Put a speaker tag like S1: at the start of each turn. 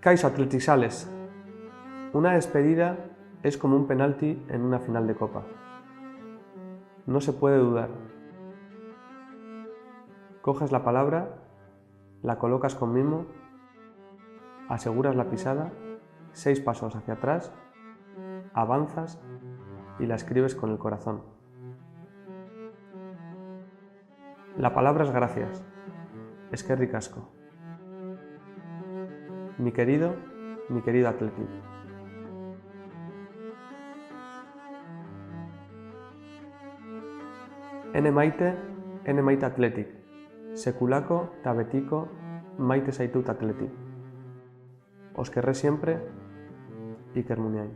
S1: Kaixo Atletisales. Una despedida es como un penalti en una final de copa. No se puede dudar. Coges la palabra, la colocas con mimo, aseguras la pisada, 6 pasos hacia atrás, avanzas y la escribes con el corazón. La palabra es gracias. Eskerrik asko. Mi querido Atleti. Ene maite Athletic. Sekulako ta betiko maite zaitut Athletic. Os querré siempre, Iker Muniain.